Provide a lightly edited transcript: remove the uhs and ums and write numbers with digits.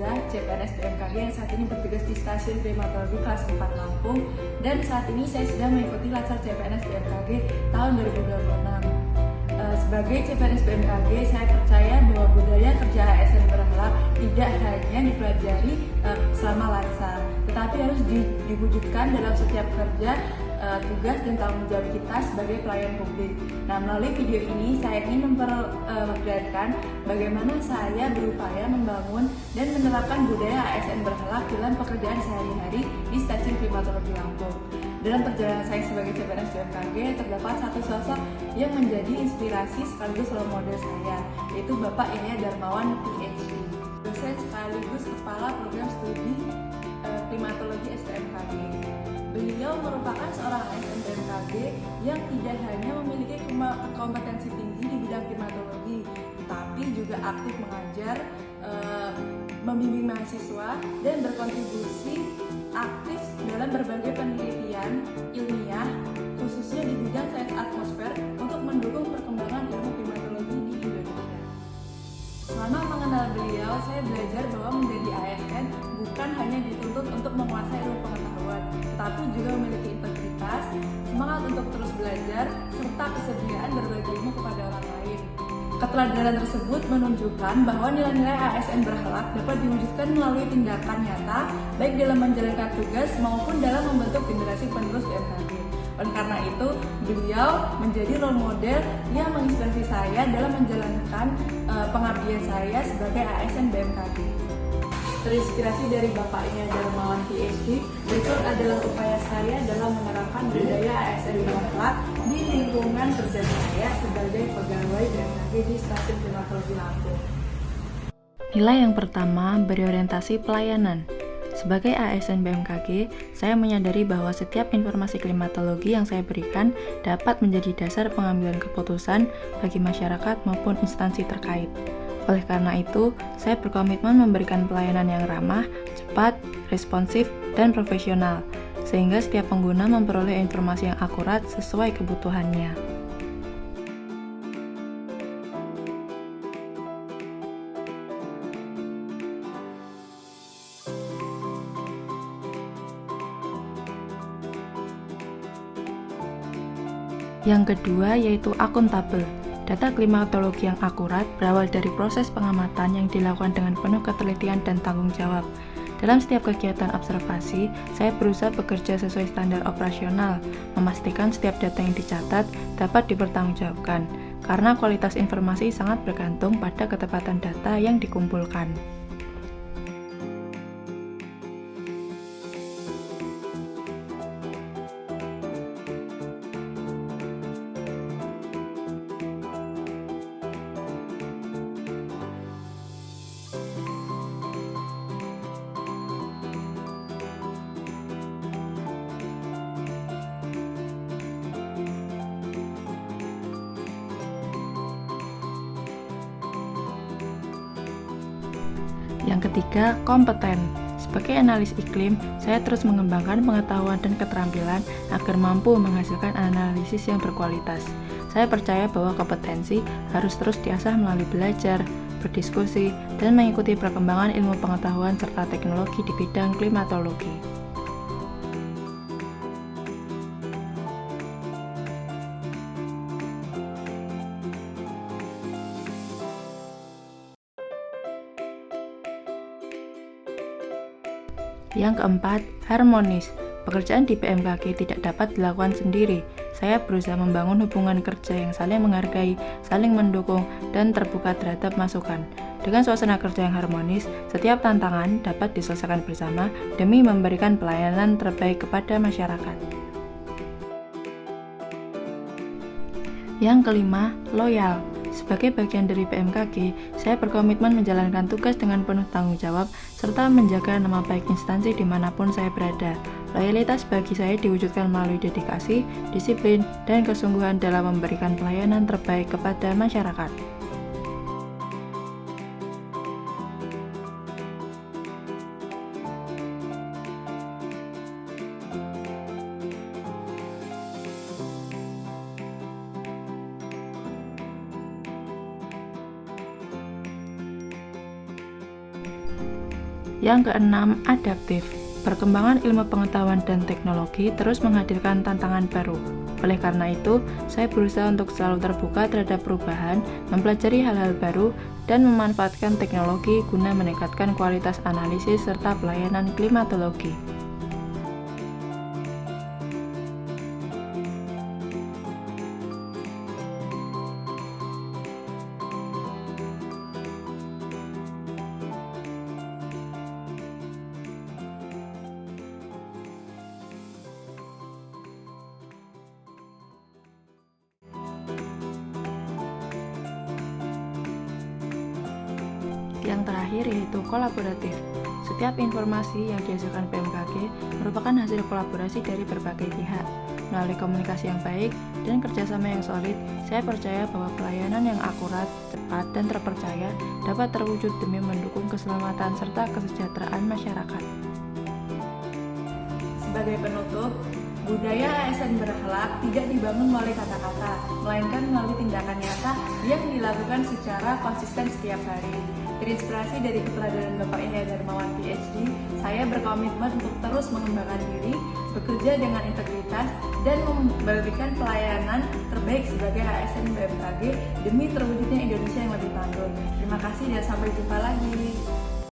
Hamzah, CPNS BMKG yang saat ini bertugas di Stasiun Klimatologi kelas 4 Lampung, dan saat ini saya sedang mengikuti Latsar CPNS BMKG tahun 2026. Sebagai CPNS BMKG, saya percaya bahwa budaya kerja ASN berhala tidak hanya dipelajari selama Latsar, tetapi harus diwujudkan dalam setiap kerja, tugas dan tanggung jawab kita sebagai pelayan publik. Nah, melalui video ini saya ingin memperlihatkan bagaimana saya berupaya membangun dan menerapkan budaya ASN berhala dalam pekerjaan sehari-hari di Stasiun Klimatologi Lampung. Dalam perjalanan saya sebagai CPNS BMKG, terdapat satu sosok yang menjadi inspirasi sekaligus role model saya, yaitu Bapak Ilya Darmawan, PhD, dosen sekaligus Kepala Program Studi Klimatologi STMKG. Beliau merupakan seorang ASN BMKG yang tidak hanya memiliki kompetensi tinggi di bidang klimatologi, tapi juga aktif mengajar, membimbing mahasiswa, dan berkontribusi aktif dalam berbagai penelitian ilmiah, khususnya di bidang sains atmosfer untuk mendukung perkembangan ilmu klimatologi di Indonesia. Selama mengenal beliau, saya belajar bahwa menjadi ASN bukan hanya dituntut untuk menguasai ilmu pengetahuan, tetapi juga memiliki integritas, semangat untuk terus belajar, serta kesediaan berbagi ilmu kepada orang lain. Keteladanan tersebut menunjukkan bahwa nilai-nilai ASN berhalak dapat diwujudkan melalui tindakan nyata, baik dalam menjalankan tugas maupun dalam membentuk generasi penerus BMKG. Oleh karena itu, beliau menjadi role model yang menginspirasi saya dalam menjalankan pengabdian saya sebagai ASN BMKG. Terinspirasi dari Bapak Ilya Darmawan, PhD, berikut adalah upaya saya dalam menerapkan budaya ASN berhalak di lingkungan kerja saya sebagai pegawai BMKG di Stasiun Klimatologi Lampung. Nilai yang pertama berorientasi pelayanan. Sebagai ASN BMKG, saya menyadari bahwa setiap informasi klimatologi yang saya berikan dapat menjadi dasar pengambilan keputusan bagi masyarakat maupun instansi terkait. Oleh karena itu, saya berkomitmen memberikan pelayanan yang ramah, cepat, responsif, dan profesional, sehingga setiap pengguna memperoleh informasi yang akurat sesuai kebutuhannya. Yang kedua yaitu akuntabel. Data klimatologi yang akurat berawal dari proses pengamatan yang dilakukan dengan penuh ketelitian dan tanggung jawab. Dalam setiap kegiatan observasi, saya berusaha bekerja sesuai standar operasional, memastikan setiap data yang dicatat dapat dipertanggungjawabkan, karena kualitas informasi sangat bergantung pada ketepatan data yang dikumpulkan. Yang ketiga, kompeten. Sebagai analis iklim, saya terus mengembangkan pengetahuan dan keterampilan agar mampu menghasilkan analisis yang berkualitas. Saya percaya bahwa kompetensi harus terus diasah melalui belajar, berdiskusi, dan mengikuti perkembangan ilmu pengetahuan serta teknologi di bidang klimatologi. Yang keempat, harmonis. Pekerjaan di BMKG tidak dapat dilakukan sendiri. Saya berusaha membangun hubungan kerja yang saling menghargai, saling mendukung, dan terbuka terhadap masukan. Dengan suasana kerja yang harmonis, setiap tantangan dapat diselesaikan bersama demi memberikan pelayanan terbaik kepada masyarakat. Yang kelima, loyal. Sebagai bagian dari BMKG, saya berkomitmen menjalankan tugas dengan penuh tanggung jawab serta menjaga nama baik instansi dimanapun saya berada. Loyalitas bagi saya diwujudkan melalui dedikasi, disiplin, dan kesungguhan dalam memberikan pelayanan terbaik kepada masyarakat. Yang keenam, adaptif. Perkembangan ilmu pengetahuan dan teknologi terus menghadirkan tantangan baru. Oleh karena itu, saya berusaha untuk selalu terbuka terhadap perubahan, mempelajari hal-hal baru, dan memanfaatkan teknologi guna meningkatkan kualitas analisis serta pelayanan klimatologi. Yang terakhir yaitu kolaboratif. Setiap informasi yang dihasilkan BMKG merupakan hasil kolaborasi dari berbagai pihak. Melalui komunikasi yang baik dan kerjasama yang solid, saya percaya bahwa pelayanan yang akurat, cepat, dan terpercaya dapat terwujud demi mendukung keselamatan serta kesejahteraan masyarakat. Sebagai penutup, budaya ASN berakhlak tidak dibangun melalui kata-kata, melainkan melalui tindakan nyata yang dilakukan secara konsisten setiap hari. Terinspirasi dari keteladanan Bapak Yahya Darmawan PhD, saya berkomitmen untuk terus mengembangkan diri, bekerja dengan integritas, dan memberikan pelayanan terbaik sebagai ASN BMKG demi terwujudnya Indonesia yang lebih tangguh. Terima kasih dan sampai jumpa lagi.